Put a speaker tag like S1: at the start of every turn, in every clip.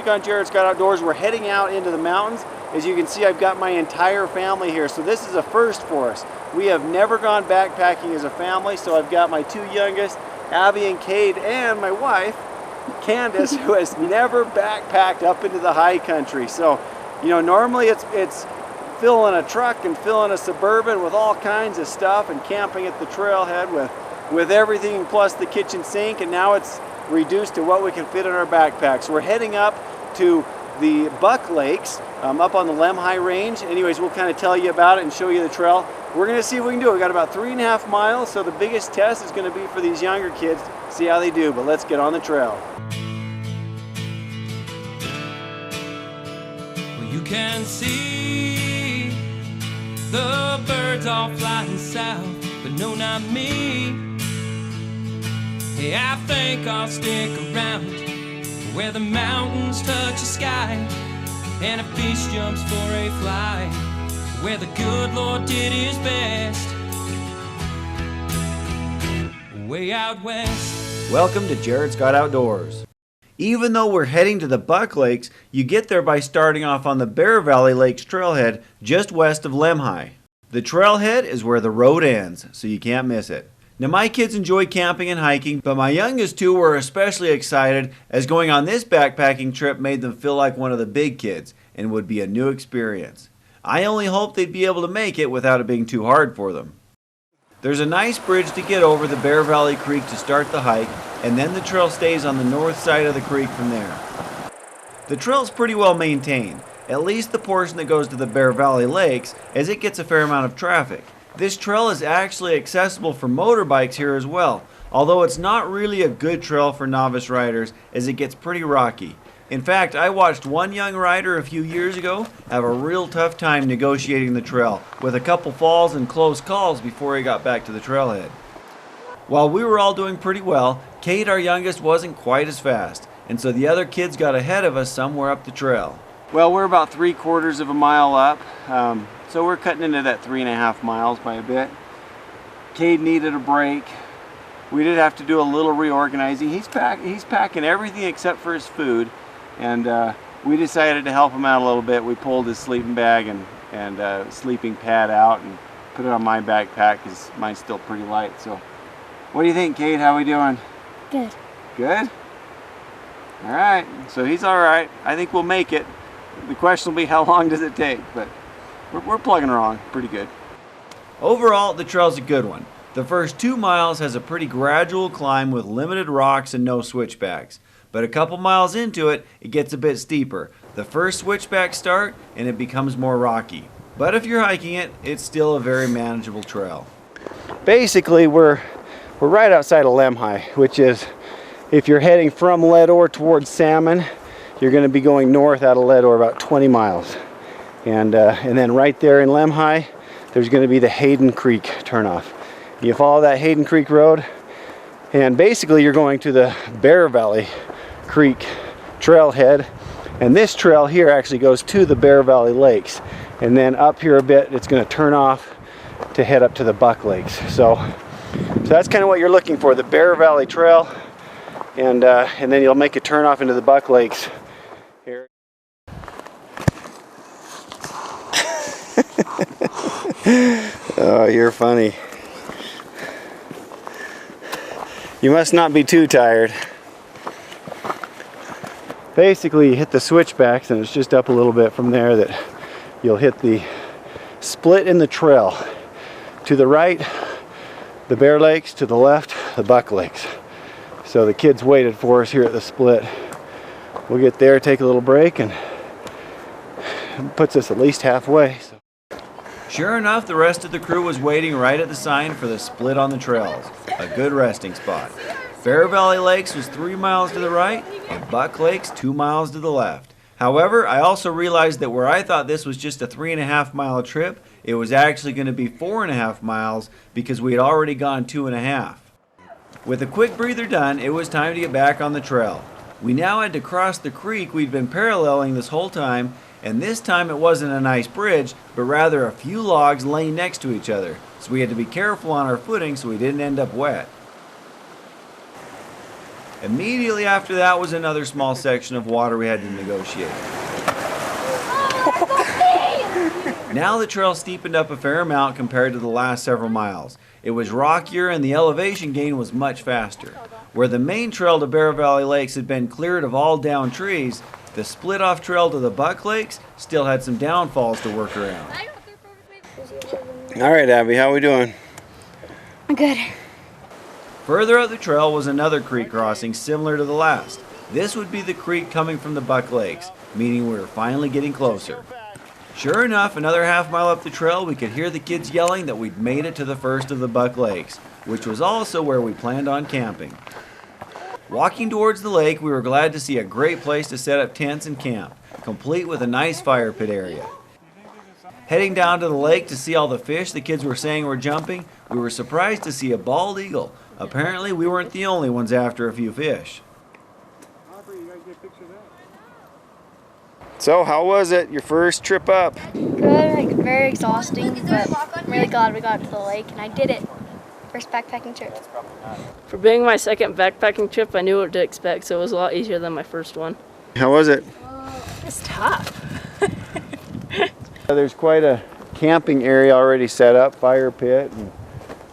S1: week on Jared's Got Outdoors. We're heading out into the mountains. As you can see, I've got my entire family here, so this is a first for us. We have never gone backpacking as a family, so I've got my two youngest, Abby and Cade, and my wife, Candace, who has never backpacked up into the high country. So, you know, normally it's filling a truck and filling a Suburban with all kinds of stuff and camping at the trailhead with everything plus the kitchen sink, and now it's reduced to what we can fit in our backpacks. We're heading up to the Buck Lakes up on the Lemhi Range. Anyways, we'll kind of tell you about it and show you the trail. We're going to see what we can do. We've got about 3.5 miles, so the biggest test is going to be for these younger kids, see how they do, but let's get on the trail.
S2: Well, you can see the birds all flying south, but no, not me. Hey, I think I'll stick around where the mountains touch the sky and a fish jumps for a fly, where the good Lord did his best, way out west.
S1: Welcome to Jared's Got Outdoors. Even though we're heading to the Buck Lakes, you get there by starting off on the Bear Valley Lakes trailhead just west of Lemhi. The trailhead is where the road ends, so you can't miss it. Now, my kids enjoy camping and hiking, but my youngest two were especially excited as going on this backpacking trip made them feel like one of the big kids and would be a new experience. I only hope they'd be able to make it without it being too hard for them. There's a nice bridge to get over the Bear Valley Creek to start the hike, and then the trail stays on the north side of the creek from there. The trail's pretty well maintained, at least the portion that goes to the Bear Valley Lakes, as it gets a fair amount of traffic. This trail is actually accessible for motorbikes here as well, although it's not really a good trail for novice riders as it gets pretty rocky. In fact, I watched one young rider a few years ago have a real tough time negotiating the trail, with a couple falls and close calls before he got back to the trailhead. While we were all doing pretty well, Kate, our youngest, wasn't quite as fast, and so the other kids got ahead of us somewhere up the trail. Well, we're about 3/4 of a mile up. So we're cutting into that 3.5 miles by a bit. Cade needed a break. We did have to do a little reorganizing. He's packing everything except for his food, and we decided to help him out a little bit. We pulled his sleeping bag and sleeping pad out and put it on my backpack because mine's still pretty light. So, what do you think, Cade? How we doing?
S3: Good.
S1: Good? All right. So he's all right. I think we'll make it. The question will be how long does it take, but we're plugging along pretty good. Overall, the trail's a good one. The first 2 miles has a pretty gradual climb with limited rocks and no switchbacks. But a couple miles into it, it gets a bit steeper. The first switchbacks start and it becomes more rocky. But if you're hiking it, it's still a very manageable trail. Basically, we're right outside of Lemhi, which is, if you're heading from Leadore towards Salmon, you're going to be going north out of Leadore about 20 miles. And then right there in Lemhi, there's going to be the Hayden Creek turnoff. You follow that Hayden Creek road, and basically you're going to the Bear Valley Creek trailhead. And this trail here actually goes to the Bear Valley Lakes. And then up here a bit, it's going to turn off to head up to the Buck Lakes. So that's kind of what you're looking for, the Bear Valley Trail. And then you'll make a turn off into the Buck Lakes. Here. Oh, you're funny. You must not be too tired. Basically, you hit the switchbacks, and it's just up a little bit from there that you'll hit the split in the trail. To the right, the Bear Lakes. To the left, the Buck Lakes. So the kids waited for us here at the split. We'll get there, take a little break, and it puts us at least halfway. So. Sure enough, the rest of the crew was waiting right at the sign for the split on the trails. A good resting spot. Bear Valley Lakes was 3 miles to the right, and Buck Lakes 2 miles to the left. However, I also realized that where I thought this was just a 3.5 mile trip, it was actually going to be 4.5 miles because we had already gone 2.5. With a quick breather done, it was time to get back on the trail. We now had to cross the creek we'd been paralleling this whole time, and this time it wasn't a nice bridge, but rather a few logs laying next to each other, so we had to be careful on our footing so we didn't end up wet. Immediately after that was another small section of water we had to negotiate. Now the trail steepened up a fair amount compared to the last several miles. It was rockier and the elevation gain was much faster. Where the main trail to Bear Valley Lakes had been cleared of all down trees, the split-off trail to the Buck Lakes still had some downfalls to work around.
S3: All right, Abby, how we doing?
S4: Good.
S1: Further up the trail was another creek crossing similar to the last. This would be the creek coming from the Buck Lakes, meaning we were finally getting closer. Sure enough, another half mile up the trail, we could hear the kids yelling that we'd made it to the first of the Buck Lakes, which was also where we planned on camping. Walking towards the lake, we were glad to see a great place to set up tents and camp, complete with a nice fire pit area. Heading down to the lake to see all the fish the kids were saying were jumping, we were surprised to see a bald eagle. Apparently, we weren't the only ones after a few fish.
S3: So, how was it, your first trip up?
S4: Good, very exhausting, but I'm really glad we got to the lake and I did it. First backpacking trip.
S5: For being my second backpacking trip, I knew what to expect, so it was a lot easier than my first one.
S3: How was it?
S5: It's tough.
S1: There's quite a camping area already set up, fire pit, and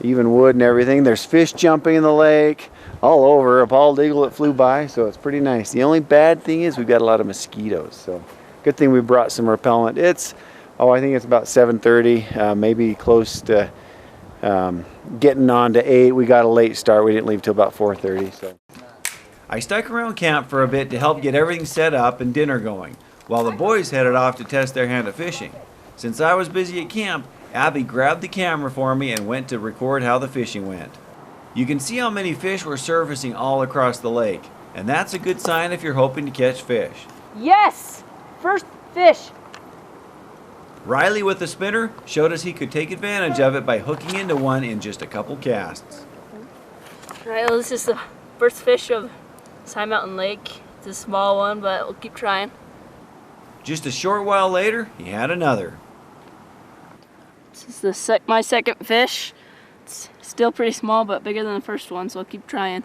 S1: even wood and everything. There's fish jumping in the lake, all over, a bald eagle that flew by, so it's pretty nice. The only bad thing is we've got a lot of mosquitoes, so good thing we brought some repellent. I think it's about 7:30, maybe close to getting on to 8. We got a late start. We didn't leave till about 4:30. So I stuck around camp for a bit to help get everything set up and dinner going, while the boys headed off to test their hand at fishing. Since I was busy at camp, Abby grabbed the camera for me and went to record how the fishing went. You can see how many fish were surfacing all across the lake, and that's a good sign if you're hoping to catch fish.
S5: Yes! First fish!
S1: Riley with the spinner showed us he could take advantage of it by hooking into one in just a couple casts.
S5: Alright, well, this is the first fish of Side Mountain Lake. It's a small one, but we'll keep trying.
S1: Just a short while later, he had another.
S5: This is my second fish. It's still pretty small, but bigger than the first one, so I'll keep trying.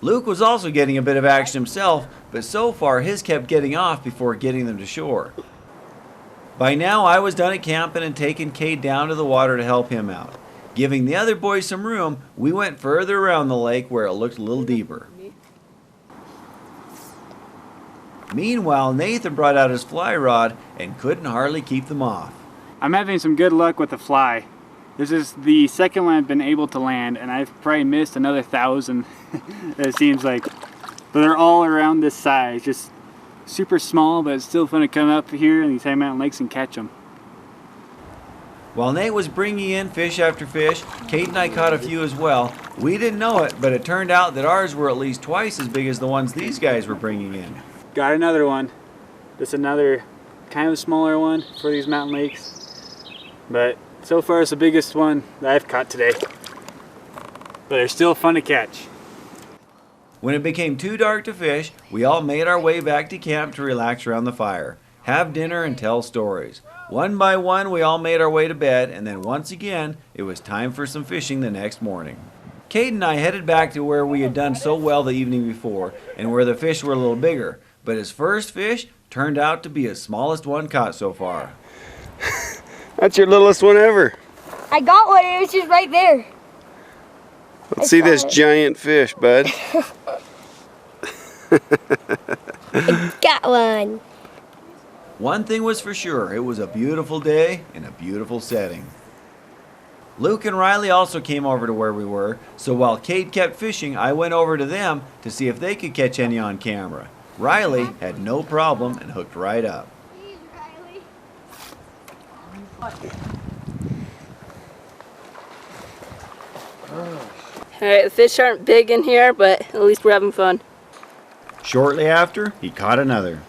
S1: Luke was also getting a bit of action himself, but so far his kept getting off before getting them to shore. By now I was done at camping and taking Cade down to the water to help him out. Giving the other boys some room, we went further around the lake where it looked a little deeper. Meanwhile, Nathan brought out his fly rod and couldn't hardly keep them off.
S6: I'm having some good luck with the fly. This is the second one I've been able to land, and I've probably missed another 1,000, it seems like. But they're all around this size, just super small, but it's still fun to come up here in these high mountain lakes and catch them.
S1: While Nate was bringing in fish after fish, Kate and I caught a few as well. We didn't know it, but it turned out that ours were at least twice as big as the ones these guys were bringing in.
S6: Got another one. Just another kind of smaller one for these mountain lakes. But so far it's the biggest one that I've caught today. But they're still fun to catch.
S1: When it became too dark to fish, we all made our way back to camp to relax around the fire, have dinner, and tell stories. One by one, we all made our way to bed, and then once again, it was time for some fishing the next morning. Cade and I headed back to where we had done so well the evening before, and where the fish were a little bigger, but his first fish turned out to be his smallest one caught so far.
S3: That's your littlest one ever.
S4: I got one, it was just right there.
S3: Let's see this giant fish, bud.
S4: Got one.
S1: One thing was for sure, it was a beautiful day in a beautiful setting. Luke and Riley also came over to where we were, so while Cade kept fishing, I went over to them to see if they could catch any on camera. Riley had no problem and hooked right up.
S5: Alright, the fish aren't big in here, but at least we're having fun.
S1: Shortly after, he caught another.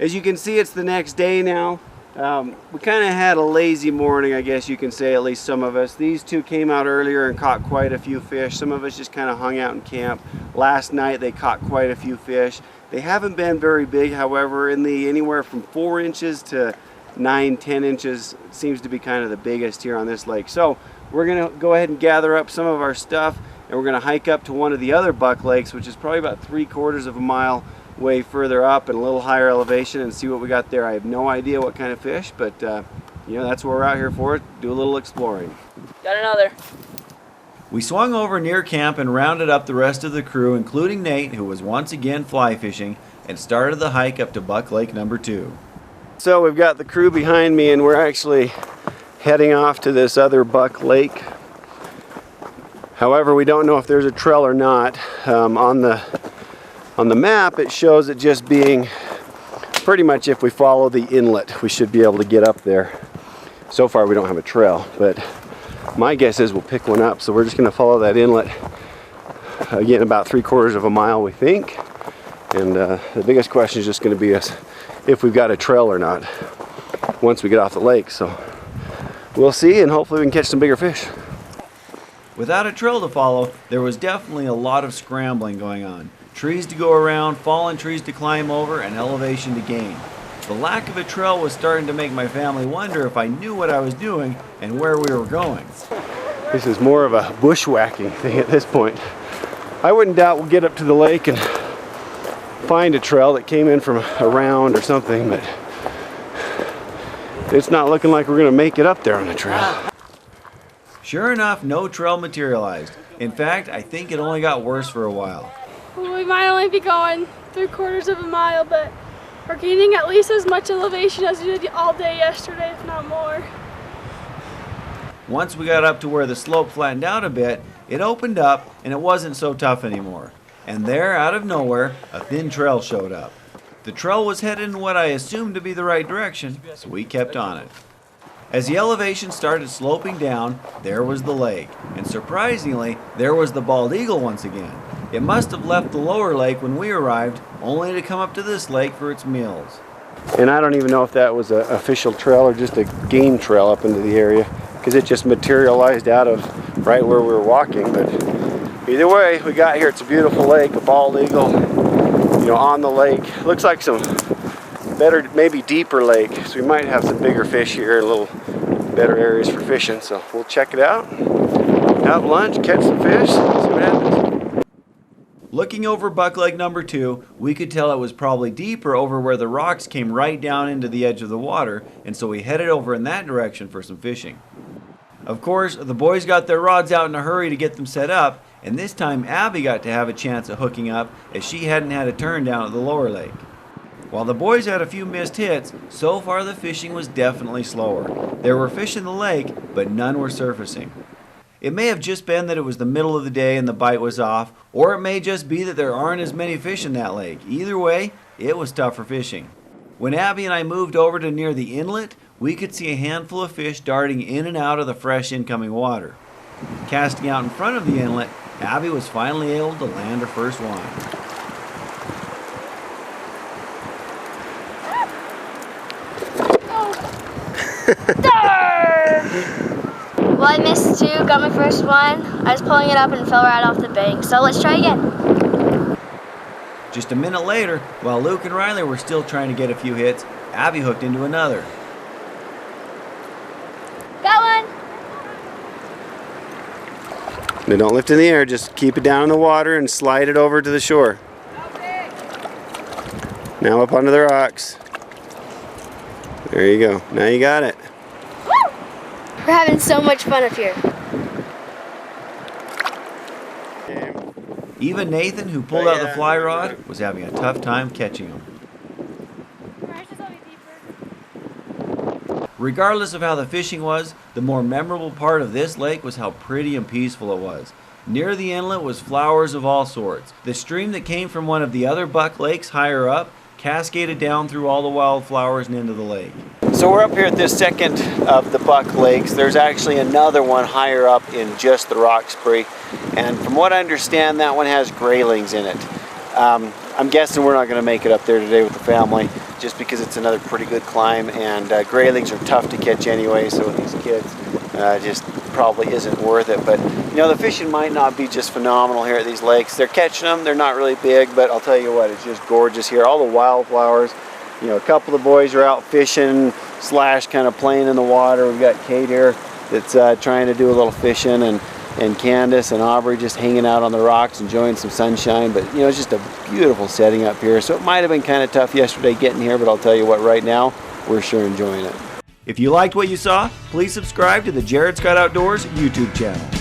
S3: As you can see, it's the next day now. We kind of had a lazy morning, I guess you can say, at least some of us. These two came out earlier and caught quite a few fish. Some of us just kind of hung out in camp. Last night they caught quite a few fish. They haven't been very big, however, in the anywhere from 4 inches to 9-10 inches seems to be kind of the biggest here on this lake. So we're gonna go ahead and gather up some of our stuff and we're going to hike up to one of the other buck lakes, which is probably about 3/4 of a mile way further up and a little higher elevation, and see what we got there. I have no idea what kind of fish, but you know, that's what we're out here for, do a little exploring.
S5: Got another.
S1: We swung over near camp and rounded up the rest of the crew, including Nate, who was once again fly fishing, and started the hike up to Buck Lake number 2.
S3: So we've got the crew behind me, and we're actually heading off to this other Buck Lake. However, we don't know if there's a trail or not. On the map, it shows it just being pretty much, if we follow the inlet, we should be able to get up there. So far, we don't have a trail, but my guess is we'll pick one up. So we're just going to follow that inlet, again, about 3/4 of a mile, we think. And the biggest question is just going to be if we've got a trail or not once we get off the lake. So we'll see, and hopefully we can catch some bigger fish.
S1: Without a trail to follow, there was definitely a lot of scrambling going on. Trees to go around, fallen trees to climb over, and elevation to gain. The lack of a trail was starting to make my family wonder if I knew what I was doing and where we were going.
S3: This is more of a bushwhacking thing at this point. I wouldn't doubt we'll get up to the lake and find a trail that came in from around or something, but it's not looking like we're going to make it up there on the trail.
S1: Sure enough, no trail materialized. In fact, I think it only got worse for a while.
S7: We might only be going 3/4 of a mile, but we're gaining at least as much elevation as we did all day yesterday, if not more.
S1: Once we got up to where the slope flattened out a bit, it opened up and it wasn't so tough anymore. And there, out of nowhere, a thin trail showed up. The trail was headed in what I assumed to be the right direction, so we kept on it. As the elevation started sloping down, there was the lake. And surprisingly, there was the bald eagle once again. It must have left the lower lake when we arrived, only to come up to this lake for its meals.
S3: And I don't even know if that was an official trail or just a game trail up into the area, because it just materialized out of right where we were walking. But either way, we got here. It's a beautiful lake, a bald eagle, you know, on the lake. Looks like some better, maybe deeper lake, so we might have some bigger fish here, a little better areas for fishing. So we'll check it out, have lunch, catch some fish, see what happens.
S1: Looking over Buck Lake number 2, we could tell it was probably deeper over where the rocks came right down into the edge of the water, and so we headed over in that direction for some fishing. Of course, the boys got their rods out in a hurry to get them set up, and this time Abby got to have a chance at hooking up, as she hadn't had a turn down at the lower lake. While the boys had a few missed hits, so far the fishing was definitely slower. There were fish in the lake, but none were surfacing. It may have just been that it was the middle of the day and the bite was off, or it may just be that there aren't as many fish in that lake. Either way, it was tougher fishing. When Abby and I moved over to near the inlet, we could see a handful of fish darting in and out of the fresh incoming water. Casting out in front of the inlet, Abby was finally able to land her first line.
S4: Well, I missed 2, got my first one. I was pulling it up and fell right off the bank. So let's try again.
S1: Just a minute later, while Luke and Riley were still trying to get a few hits, Abby hooked into another.
S4: Got one.
S3: Now don't lift in the air, just keep it down in the water and slide it over to the shore. Now up onto the rocks. There you go. Now you got it.
S4: We're having so much fun up here.
S1: Even Nathan, who pulled out the fly rod, was having a tough time catching them. Regardless of how the fishing was, the more memorable part of this lake was how pretty and peaceful it was. Near the inlet was flowers of all sorts. The stream that came from one of the other Buck Lakes higher up cascaded down through all the wildflowers and into the lake. So we're up here at this second of the Buck Lakes. There's actually another one higher up in just the Roxbury, and from what I understand, that one has graylings in it. I'm guessing we're not going to make it up there today with the family, just because it's another pretty good climb, and graylings are tough to catch anyway, so with these kids, just probably isn't worth it. But you know, the fishing might not be just phenomenal here at these lakes. They're catching them, they're not really big, but I'll tell you what, it's just gorgeous here. All the wildflowers, you know, a couple of the boys are out fishing / kind of playing in the water. We've got Kate here that's trying to do a little fishing, and
S3: and Candace and Aubrey just hanging out on the rocks, enjoying some sunshine. But you know, it's just a beautiful setting up here. So it might have been kind of tough yesterday getting here, but I'll tell you what, right now, we're sure enjoying it.
S1: If you liked what you saw, please subscribe to the Jared Scott Outdoors YouTube channel.